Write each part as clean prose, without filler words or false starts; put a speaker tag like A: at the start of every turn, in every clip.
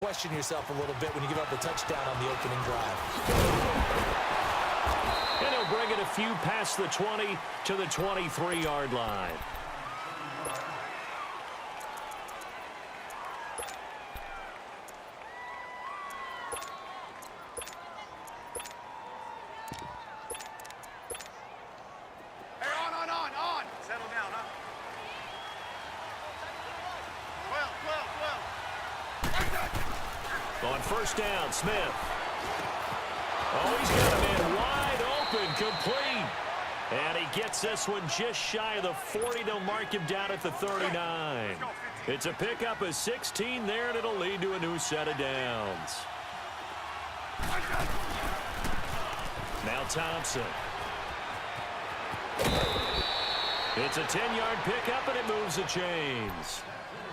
A: Question yourself a little bit when you give up the touchdown on the opening drive.
B: And he'll bring it a few past the 20 to the 23-yard line. On first down, Smith. Oh, he's got a man wide open, complete. And he gets this one just shy of the 40. They'll mark him down at the 39. It's a pickup of 16 there, and it'll lead to a new set of downs. Now Thompson. It's a 10-yard pickup, and it moves the chains.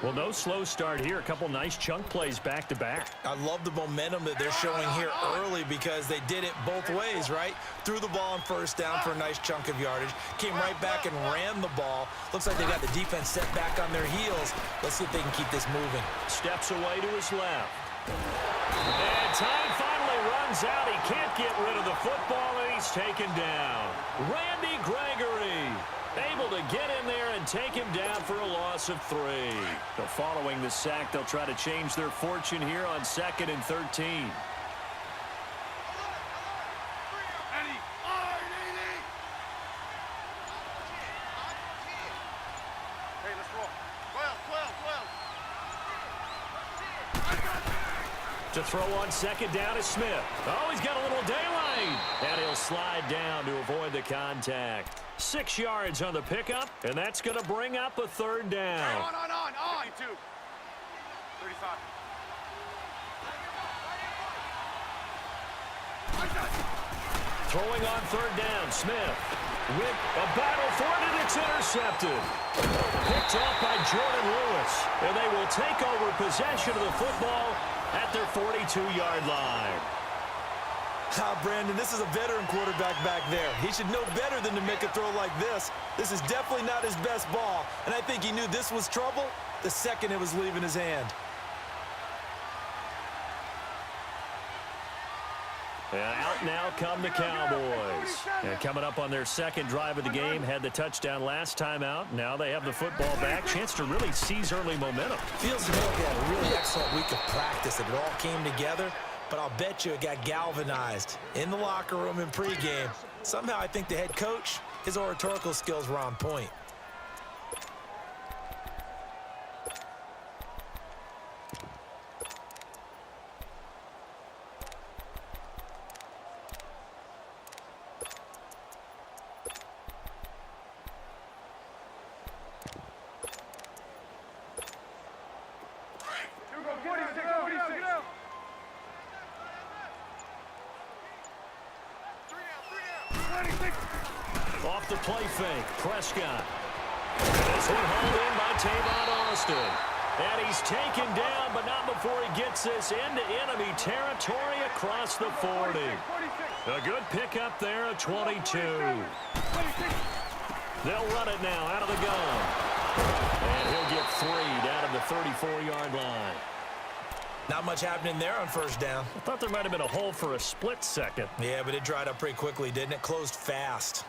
B: Well, no slow start here. A couple nice chunk plays back-to-back.
A: I love the momentum that they're showing here early because they did it both ways, right? Threw the ball on first down for a nice chunk of yardage. Came right back and ran the ball. Looks like they got the defense set back on their heels. Let's see if they can keep this moving.
B: Steps away to his left. And time finally runs out. He can't get rid of the football, and he's taken down. Randy Gregory able to get in there and take him down for a loss of 3. So following the sack, they'll try to change their fortune here on 2nd and 13. To throw on 2nd down is Smith. Oh, he's got a little daylight. And he'll slide down to avoid the contact. 6 yards on the pickup, and that's going to bring up a 3rd down.
C: On. 32. 35.
B: Throwing on 3rd down, Smith. With a battle for it, and it's intercepted. Picked off by Jordan Lewis, and they will take over possession of the football at their 42-yard line.
A: Brandon, this is a veteran quarterback back there. He should know better than to make a throw like this. This is definitely not his best ball, and I think he knew this was trouble the second it was leaving his hand.
B: And out now come the Cowboys. And coming up on their 2nd drive of the game, had the touchdown last time out. Now they have the football back. Chance to really seize early momentum.
A: Feels to me like they had a really excellent week of practice. It all came together, but I'll bet you it got galvanized in the locker room in pregame. Somehow I think the head coach, his oratorical skills were on point.
B: Off the play fake, Prescott. This one hauled in by Tavon Austin. And he's taken down, but not before he gets this into enemy territory across the 40. A good pickup there at 22. They'll run it now out of the gun. And he'll get 3 down at the 34-yard line.
A: Not much happening there on first down.
B: I thought there might have been a hole for a split second.
A: Yeah, but it dried up pretty quickly, didn't it? Closed fast.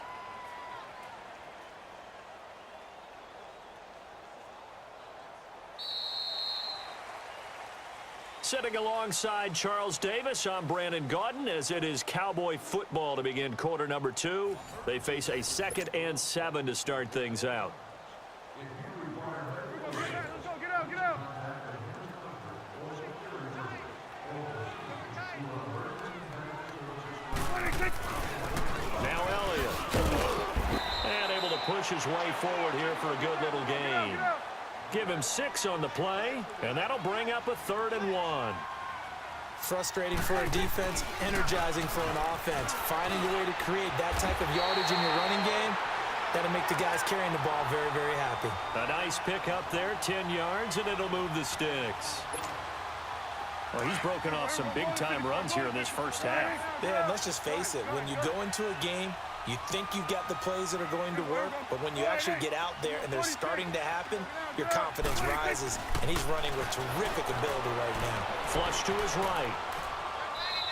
B: Sitting alongside Charles Davis, I'm Brandon Gaudin, as it is Cowboy football to begin quarter number 2. They face a 2nd and 7 to start things out. Now Elliott. And able to push his way forward here for a good little gain. Give him 6 on the play, and that'll bring up a 3rd and 1.
A: Frustrating for a defense, energizing for an offense. Finding a way to create that type of yardage in your running game, that'll make the guys carrying the ball very, very happy.
B: A nice pick up there, 10 yards, and it'll move the sticks. Well, he's broken off some big-time runs here in this first half.
A: Yeah, and let's just face it. When you go into a game, You think you've got the plays that are going to work, but when you actually get out there and they're starting to happen, your confidence rises, and he's running with terrific ability right now.
B: Flush to his right.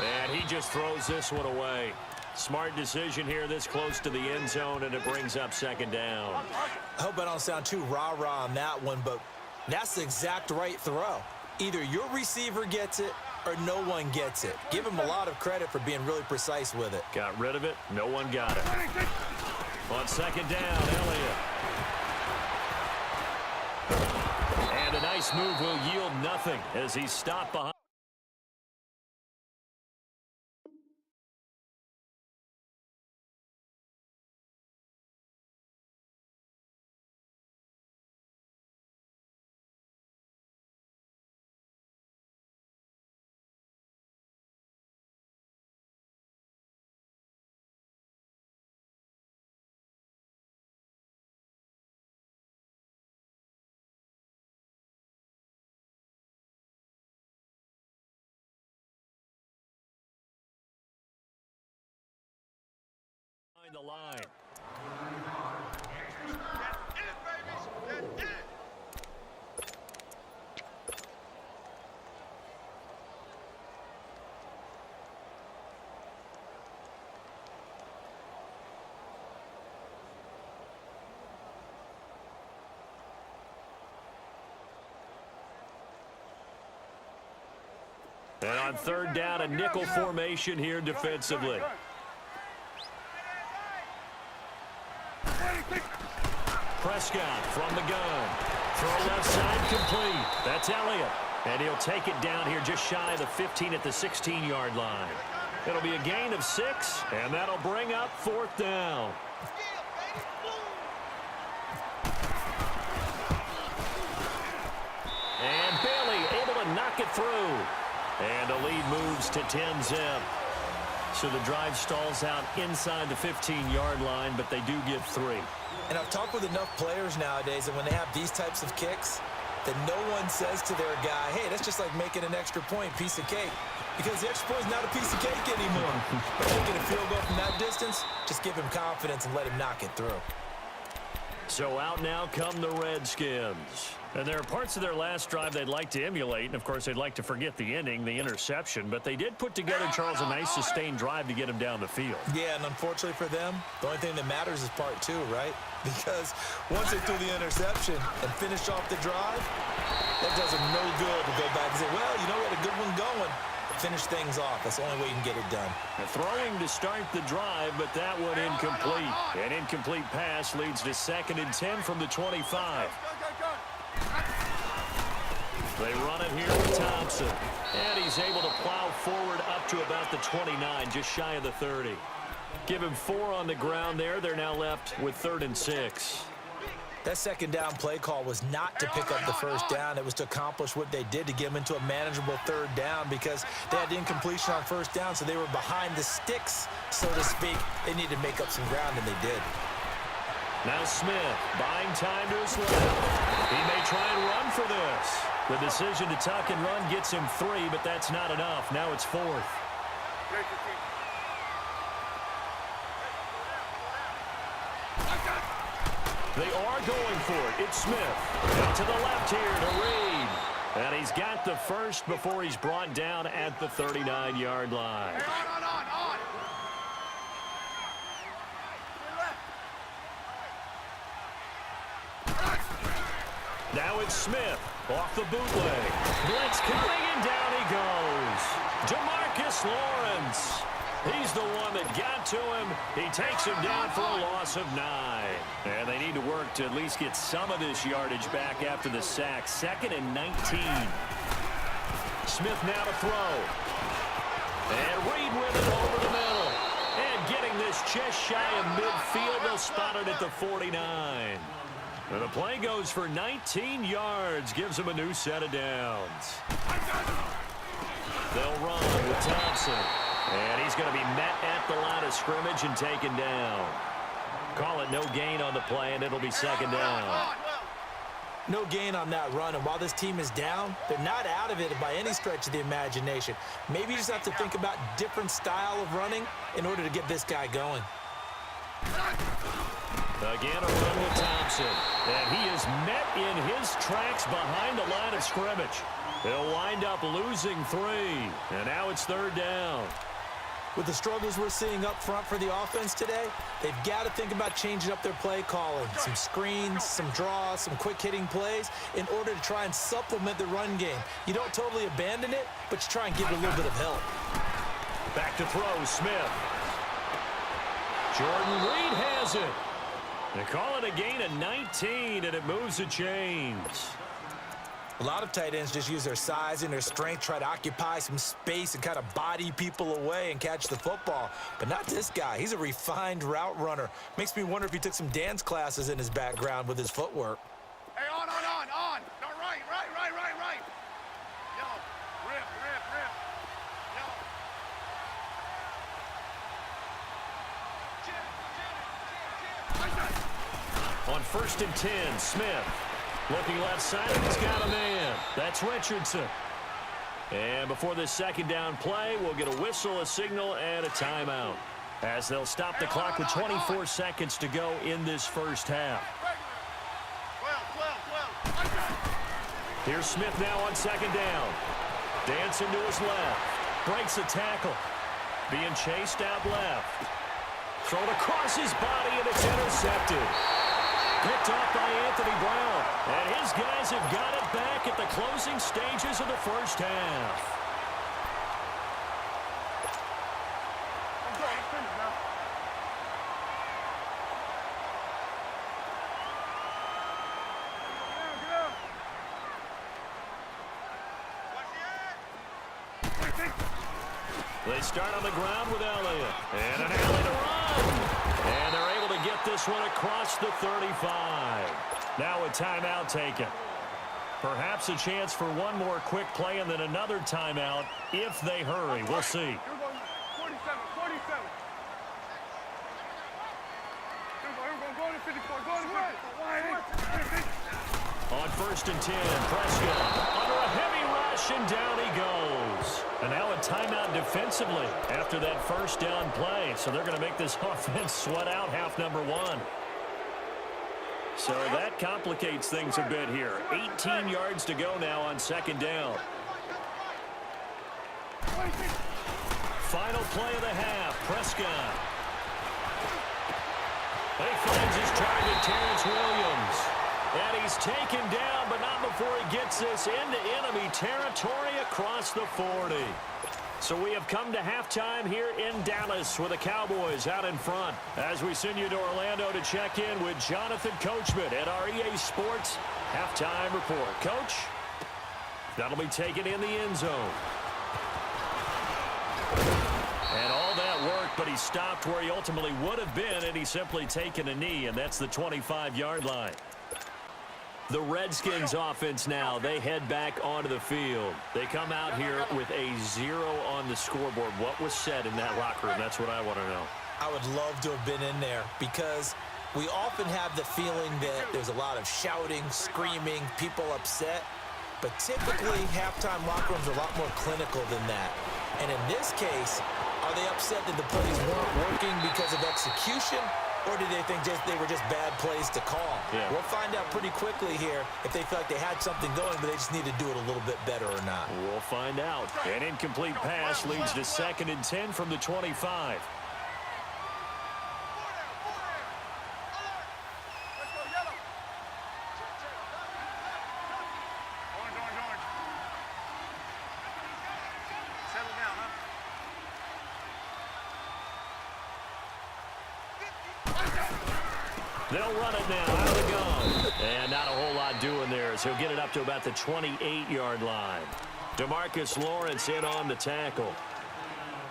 B: And he just throws this one away. Smart decision here this close to the end zone, and it brings up second down.
A: I hope I don't sound too rah-rah on that one, but that's the exact right throw. Either your receiver gets it or no one gets it. Give him a lot of credit for being really precise with it.
B: Got rid of it. No one got it. On second down, Elliott. And a nice move will yield nothing as he's stopped behind. The line. And on third down, a nickel formation here defensively. Prescott from the gun. Throw left side complete. That's Elliott. And he'll take it down here just shy of the 15 at the 16-yard line. It'll be a gain of 6, and that'll bring up fourth down. And Bailey able to knock it through. And the lead moves to 10-zip. So the drive stalls out inside the 15-yard line, but they do get 3.
A: And I've talked with enough players nowadays that when they have these types of kicks, that no one says to their guy, hey, that's just like making an extra point, piece of cake. Because the extra point is not a piece of cake anymore. By taking a field goal from that distance, just give him confidence and let him knock it through.
B: So out now come the Redskins. And there are parts of their last drive they'd like to emulate, and of course they'd like to forget the ending, the interception, but they did put together, Charles, a nice sustained drive to get him down the field.
A: Yeah, and unfortunately for them, the only thing that matters is part 2, right? Because once they threw the interception and finished off the drive, that does them no good to go back and say, well, you know, we had a good one going. Finish things off. That's the only way you can get it done.
B: Throwing to start the drive, but that one incomplete. An incomplete pass leads to 2nd and 10 from the 25. They run it here with Thompson. And he's able to plow forward up to about the 29, just shy of the 30. Give him 4 on the ground there. They're now left with 3rd and 6.
A: That second down play call was not to pick up the first down. It was to accomplish what they did to get them into a manageable 3rd down because they had the incompletion on first down, so they were behind the sticks, so to speak. They needed to make up some ground, and they did.
B: Now Smith buying time to his left. He may try and run for this. The decision to tuck and run gets him 3, but that's not enough. Now it's 4th. They are going for it. It's Smith. Out to the left here to Reed. And he's got the first before he's brought down at the 39-yard line. Now it's Smith off the bootleg. Blitz coming, and down he goes. DeMarcus Lawrence. He's the one that got to him. He takes him down for a loss of 9. And they need to work to at least get some of this yardage back after the sack. 2nd and 19. Smith now to throw. And Reed with it over the middle. And getting this just shy of midfield. They'll spot it at the 49. And the play goes for 19 yards. Gives him a new set of downs. They'll run with Thompson. And he's going to be met at the line of scrimmage and taken down. Call it no gain on the play, and it'll be 2nd down.
A: No gain on that run, and while this team is down, they're not out of it by any stretch of the imagination. Maybe you just have to think about different style of running in order to get this guy going.
B: Again, a run with Thompson. And he is met in his tracks behind the line of scrimmage. He'll wind up losing 3. And now it's 3rd down.
A: With the struggles we're seeing up front for the offense today, they've got to think about changing up their play calling. Some screens, some draws, some quick-hitting plays in order to try and supplement the run game. You don't totally abandon it, but you try and give it a little bit of help.
B: Back to throw, Smith. Jordan Reed has it. They call it a gain of 19, and it moves the chains.
A: A lot of tight ends just use their size and their strength, try to occupy some space and kind of body people away and catch the football. But not this guy. He's a refined route runner. Makes me wonder if he took some dance classes in his background with his footwork.
C: Hey, on. No, right. Yellow. Rip. Yellow.
B: On 1st and 10, Smith. Looking left side, and he's got a man. That's Richardson. And before this 2nd down play, we'll get a whistle, a signal, and a timeout, as they'll stop the clock with 24 seconds to go in this first half.
C: 12.
B: Here's Smith now on 2nd down. Dancing to his left. Breaks a tackle. Being chased out left. Thrown across his body, and it's intercepted. Picked off by Anthony Brown. And his guys have got it back at the closing stages of the first half. They start on the ground with Elliott. And an alley to run. And they're able to get this one across the 35. Now a timeout taken. Perhaps a chance for one more quick play and then another timeout if they hurry. We'll see.
C: 47.
B: On 1st and 10, Prescott under a heavy rush, and down he goes. And now a timeout defensively after that first down play. So they're going to make this offense sweat out half number 1. So that complicates things a bit here. 18 yards to go now on 2nd down. Final play of the half, Prescott. He finds his target, Terrence Williams. And he's taken down, but not before he gets this into enemy territory across the 40. So we have come to halftime here in Dallas with the Cowboys out in front. As we send you to Orlando to check in with Jonathan Coachman at our EA Sports Halftime Report. Coach, that'll be taken in the end zone. And all that worked, but he stopped where he ultimately would have been, and he's simply taken a knee, and that's the 25-yard line. The Redskins offense now, they head back onto the field. They come out here with a 0 on the scoreboard. What was said in that locker room? That's what I want to know.
A: I would love to have been in there because we often have the feeling that there's a lot of shouting, screaming, people upset. But typically, halftime locker rooms are a lot more clinical than that. And in this case, are they upset that the plays weren't working because of execution? Or do they think they were just bad plays to call?
B: Yeah.
A: We'll find out pretty quickly here if they feel like they had something going, but they just need to do it a little bit better or not.
B: We'll find out. An incomplete pass leads to 2nd and 10 from the 25. They'll run it now out of the gun. And not a whole lot doing there as he'll get it up to about the 28-yard line. DeMarcus Lawrence in on the tackle.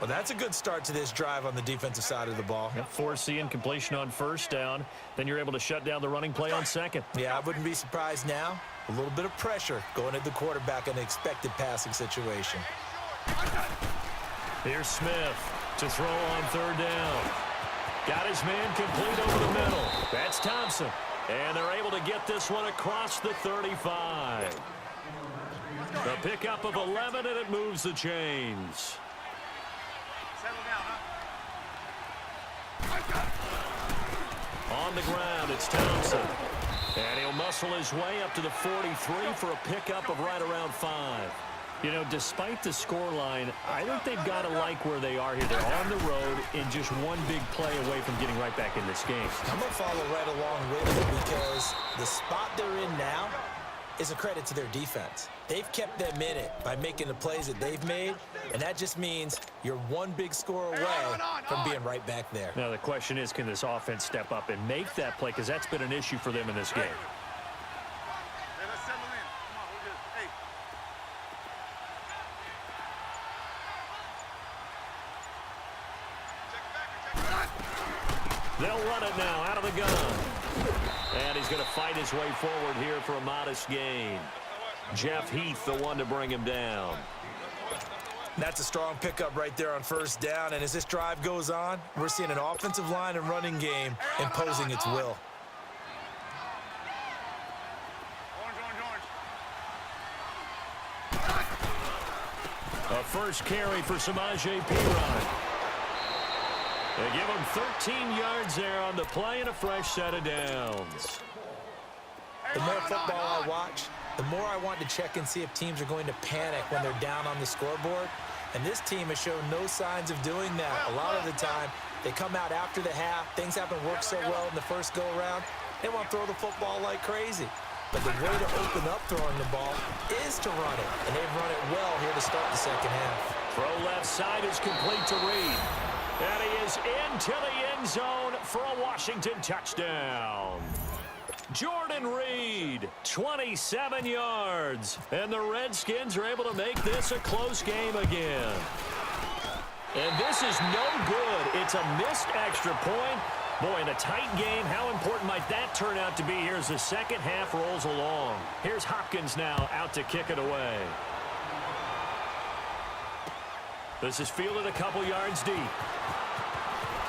A: Well, that's a good start to this drive on the defensive side of the ball.
B: Yep, forcing completion on 1st down. Then you're able to shut down the running play on 2nd.
A: Yeah, I wouldn't be surprised now. A little bit of pressure going at the quarterback in an expected passing situation.
B: Here's Smith to throw on 3rd down. Got his man complete over the middle. That's Thompson. And they're able to get this one across the 35. The pickup of 11, and it moves the chains. On the ground, it's Thompson. And he'll muscle his way up to the 43 for a pickup of right around 5. You know, despite the scoreline, I think they've got to like where they are here. They're on the road and just one big play away from getting right back in this game.
A: I'm going to follow right along with you because the spot they're in now is a credit to their defense. They've kept them in it by making the plays that they've made, and that just means you're one big score away from being right back there.
B: Now, the question is, can this offense step up and make that play? Because that's been an issue for them in this game.
C: Hey, let's settle in. Come on, we're good. Hey.
B: They'll run it now out of the gun. And he's going to fight his way forward here for a modest gain. Jeff Heath, the one to bring him down.
A: That's a strong pickup right there on first down. And as this drive goes on, we're seeing an offensive line and running game imposing its will.
B: A first carry for Samaje Perine. They give him 13 yards there on the play and a fresh set of downs.
A: The more football I watch, the more I want to check and see if teams are going to panic when they're down on the scoreboard. And this team has shown no signs of doing that. A lot of the time, they come out after the half. Things haven't worked so well in the first go-around. They want to throw the football like crazy. But the way to open up throwing the ball is to run it. And they've run it well here to start the second half.
B: Throw left side is complete to Reed. And he is into the end zone for a Washington touchdown. Jordan Reed, 27 yards. And the Redskins are able to make this a close game again. And this is no good. It's a missed extra point. Boy, in a tight game, how important might that turn out to be here as the second half rolls along? Here's Hopkins now out to kick it away. This is fielded a couple yards deep.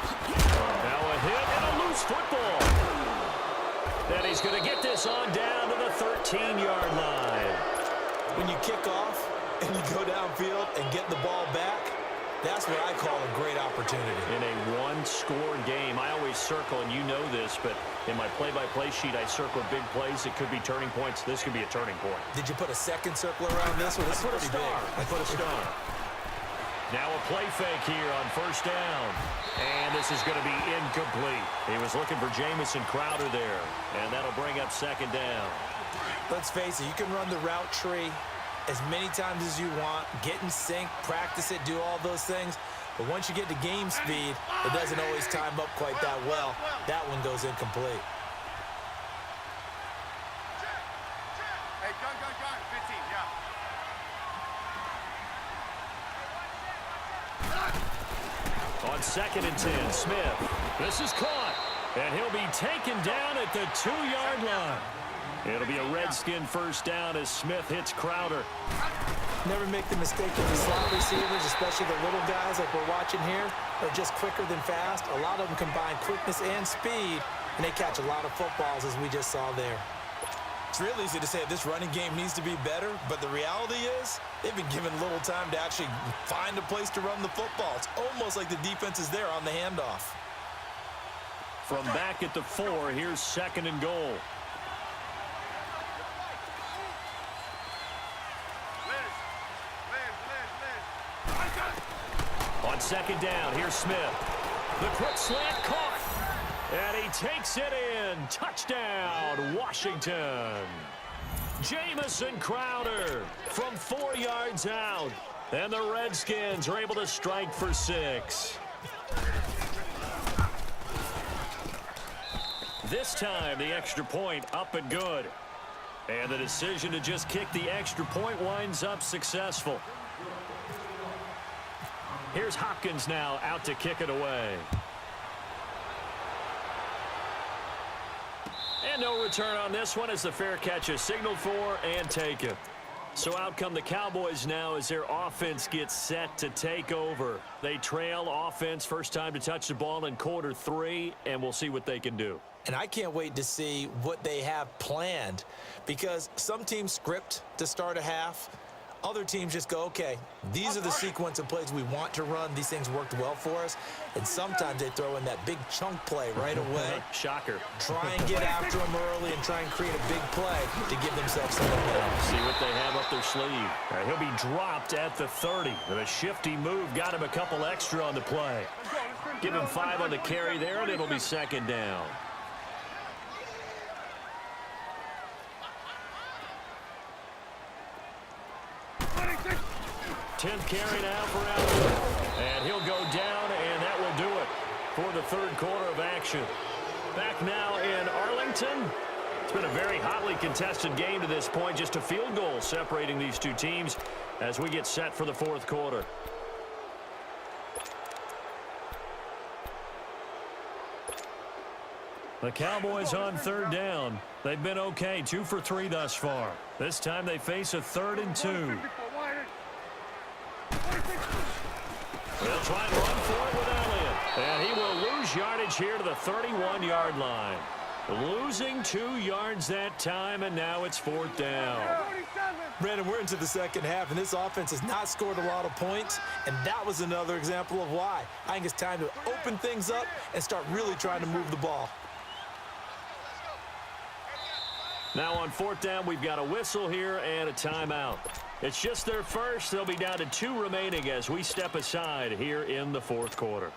B: Now a hit and a loose football. And he's going to get this on down to the 13-yard line.
A: When you kick off and you go downfield and get the ball back, that's what I call a great opportunity.
B: In a one-score game, I always circle, and you know this, but in my play-by-play sheet, I circle big plays. It could be turning points. This could be a turning point.
A: Did you put a second circle around this one?
B: I put a star. I put a star. Now a play fake here on first down. And this is going to be incomplete. He was looking for Jamison Crowder there. And that'll bring up second down.
A: Let's face it, you can run the route tree as many times as you want, get in sync, practice it, do all those things. But once you get to game speed, it doesn't always time up quite that well. That one goes incomplete.
C: Hey, gun, 15, yeah.
B: On 2nd and 10, Smith. This is caught. And he'll be taken down at the 2-yard line. It'll be a Redskin first down as Smith hits Crowder.
A: Never make the mistake of the slot receivers, especially the little guys like we're watching here, are just quicker than fast. A lot of them combine quickness and speed, and they catch a lot of footballs, as we just saw there. It's real easy to say this running game needs to be better, but the reality is they've been given little time to actually find a place to run the football. It's almost like the defense is there on the handoff.
B: From back at the 4, here's 2nd and goal. On 2nd down, here's Smith. The quick slant caught. And he takes it in. Touchdown, Washington. Jamison Crowder from 4 yards out. And the Redskins are able to strike for 6. This time, the extra point up and good. And the decision to just kick the extra point winds up successful. Here's Hopkins now out to kick it away. And no return on this one as the fair catch is signaled for and taken. So out come the Cowboys now as their offense gets set to take over. They trail offense first time to touch the ball in quarter 3, and we'll see what they can do.
A: And I can't wait to see what they have planned, because some teams script to start a half. Other teams just go, okay, these are the sequence of plays we want to run. These things worked well for us. And sometimes they throw in that big chunk play right away.
B: Shocker.
A: Try and get after them early and try and create a big play to give themselves some momentum.
B: See what they have up their sleeve. All right, he'll be dropped at the 30. With a shifty move, got him a couple extra on the play. Give him 5 on the carry there, and it'll be second down. 10th carry now for Allen. And he'll go down, and that will do it for the third quarter of action. Back now in Arlington. It's been a very hotly contested game to this point. Just a field goal separating these two teams as we get set for the fourth quarter. The Cowboys on third down. They've been okay, 2 for 3 thus far. This time they face a 3rd and 2. They'll try and run for it with Elliott. And he will lose yardage here to the 31-yard line. Losing 2 yards that time, and now it's 4th down.
A: Brandon, we're into the second half, and this offense has not scored a lot of points, and that was another example of why. I think it's time to open things up and start really trying to move the ball.
B: Now on 4th down, we've got a whistle here and a timeout. It's just their first. They'll be down to 2 remaining as we step aside here in the fourth quarter.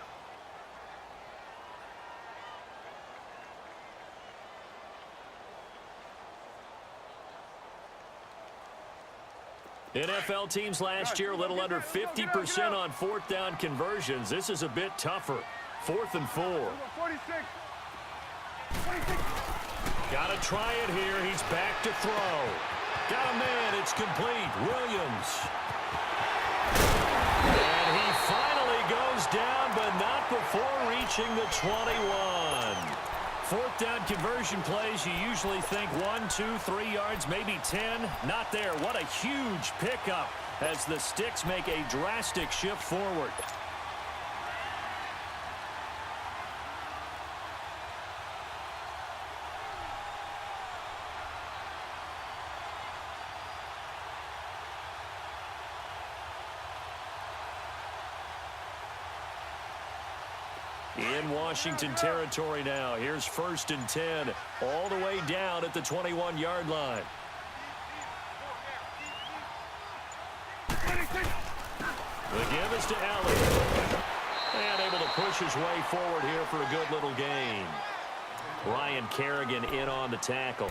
B: NFL teams last year a little under 50% on 4th down conversions. This is a bit tougher. 4th and 4.
C: 46.
B: Got to try it here. He's back to throw. Got a man. It's complete. Williams. And he finally goes down, but not before reaching the 21. 4th down conversion plays, you usually think 1, 2, 3 yards, maybe 10. Not there. What a huge pickup as the Sticks make a drastic shift forward. In Washington territory now. Here's 1st and 10. All the way down at the 21-yard line. The give is to Allen. And able to push his way forward here for a good little gain. Ryan Kerrigan in on the tackle.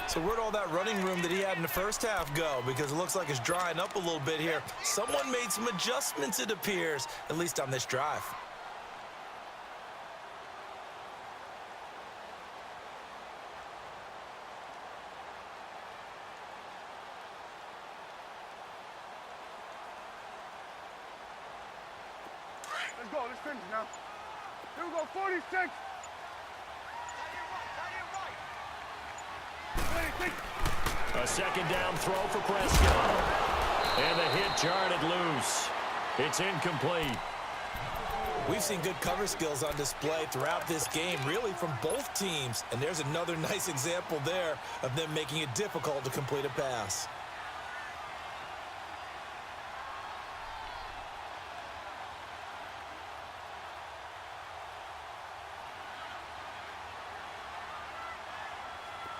A: So where'd all that running room that he had in the first half go? Because it looks like it's drying up a little bit here. Someone made some adjustments, it appears, at least on this drive.
C: Let's go. Let's finish now. Here we go. 46.
B: A second down throw for Prescott. And the hit jarred it loose. It's incomplete.
A: We've seen good cover skills on display throughout this game, really from both teams. And there's another nice example there of them making it difficult to complete a pass.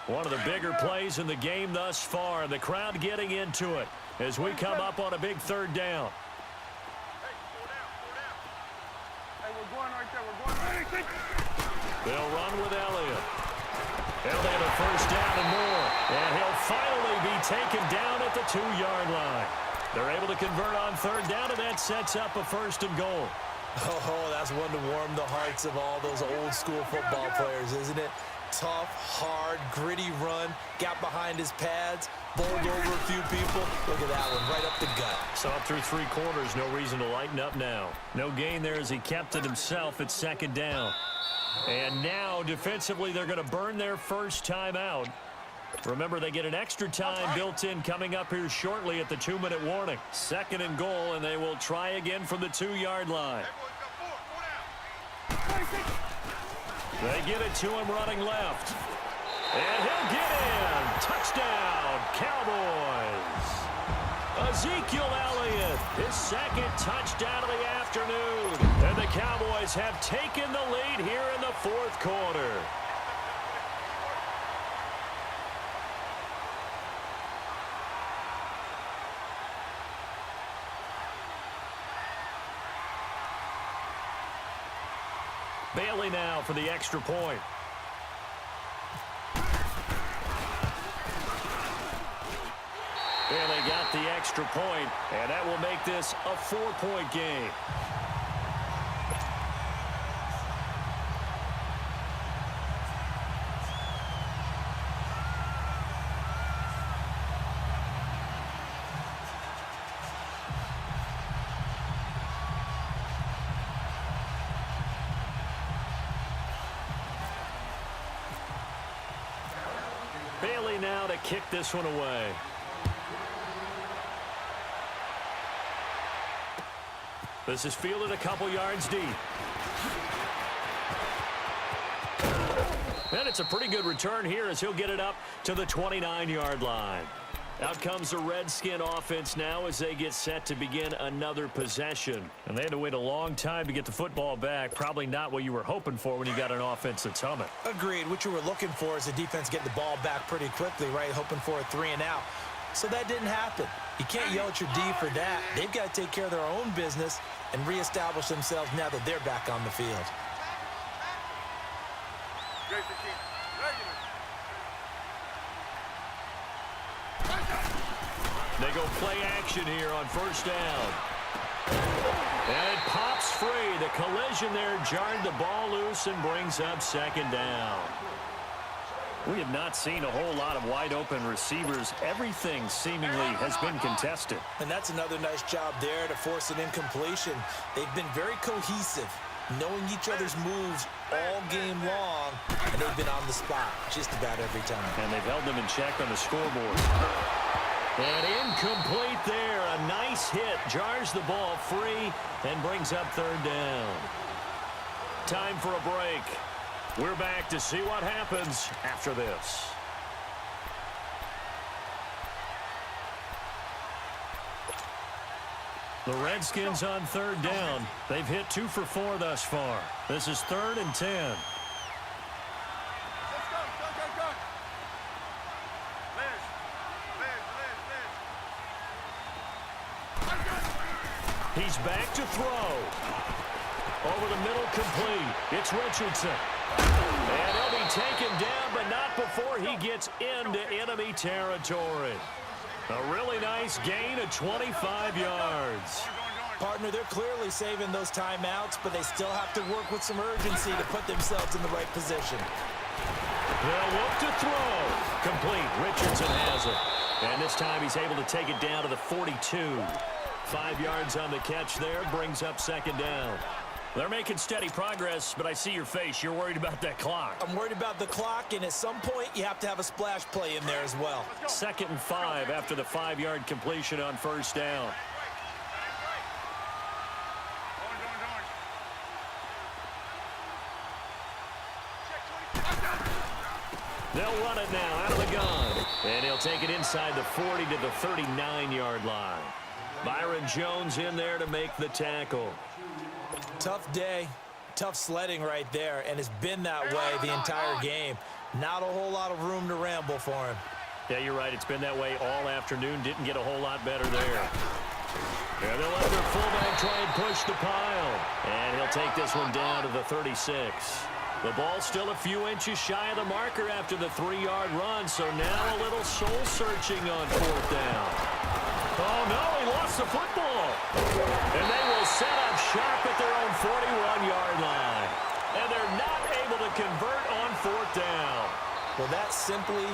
B: One of the bigger plays in the game thus far. The crowd getting into it as we come up on a big 3rd down.
C: Hey, we're going right there. We're going.
B: They'll run with Elliott. Elliott a 1st down and more. And he'll finally be taken down at the 2-yard line. They're able to convert on 3rd down, and that sets up a 1st and goal.
A: Oh, that's one to warm the hearts of all those old school football players, isn't it? Tough, hard, gritty run, got behind his pads, bowled over a few people. Look at that one, right up the gut.
B: So up through 3 quarters, no reason to lighten up now. No gain there as he kept it himself at 2nd down. And now, defensively, they're going to burn their first timeout. Remember, they get an extra time built in coming up here shortly at the 2-minute warning. 2nd and goal, and they will try again from the 2-yard line. They get it to him running left. And he'll get in. Touchdown, Cowboys. Ezekiel Elliott, his second touchdown of the afternoon. And the Cowboys have taken the lead here in the fourth quarter. Bailey now for the extra point. And they got the extra point, and that will make this a 4-point game. Bailey now to kick this one away. This is fielded a couple yards deep. And it's a pretty good return here as he'll get it up to the 29-yard line. Out comes the Redskin offense now as they get set to begin another possession. And they had to wait a long time to get the football back. Probably not what you were hoping for when you got an offense that's humming.
A: Agreed. What you were looking for is the defense getting the ball back pretty quickly, right? Hoping for a 3-and-out. So that didn't happen. You can't yell at your D for that. They've got to take care of their own business and reestablish themselves now that they're back on the field.
B: They go play action here on first down. And it pops free. The collision there jarred the ball loose and brings up second down. We have not seen a whole lot of wide-open receivers. Everything seemingly has been contested.
A: And that's another nice job there to force an incompletion. They've been very cohesive, knowing each other's moves all game long, and they've been on the spot just about every time.
B: And they've held them in check on the scoreboard. And incomplete there. A nice hit. Jars the ball free and brings up third down. Time for a break. We're back to see what happens after this. The Redskins on third down. They've hit 2 for 4 thus far. This is 3rd and 10. He's back to throw. Over the middle, complete. It's Richardson. And he'll be taken down, but not before he gets into enemy territory. A really nice gain of 25 yards.
A: Partner, they're clearly saving those timeouts, but they still have to work with some urgency to put themselves in the right position.
B: They'll look to throw. Complete. Richardson has it. And this time he's able to take it down to the 42. 5 yards on the catch there, brings up second down. They're making steady progress, but I see your face. You're worried about that clock.
A: I'm worried about the clock, and at some point, you have to have a splash play in there as well.
B: 2nd and 5 after the 5-yard completion on first down. They'll run it now out of the gun. And he'll take it inside the 40 to the 39-yard line. Byron Jones in there to make the tackle.
A: Tough day, tough sledding right there, and it's been that way the entire game. Not a whole lot of room to ramble for him.
B: Yeah, you're right. It's been that way all afternoon. Didn't get a whole lot better there. And they'll let their fullback try and push the pile. And he'll take this one down to the 36. The ball's still a few inches shy of the marker after the 3-yard run, so now a little soul-searching on fourth down. Oh, no, he lost the football. And they will set up shop at their own 41-yard line. And they're not able to convert on fourth down.
A: Well, that simply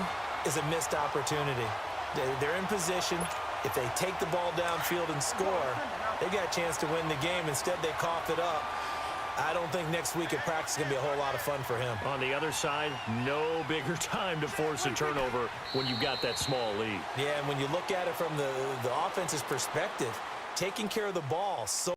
A: is a missed opportunity. They're in position. If they take the ball downfield and score, they got a chance to win the game. Instead, they coughed it up. I don't think next week at practice is going to be a whole lot of fun for him.
B: On the other side, no bigger time to force a turnover when you've got that small lead.
A: Yeah, and when you look at it from the offense's perspective, taking care of the ball so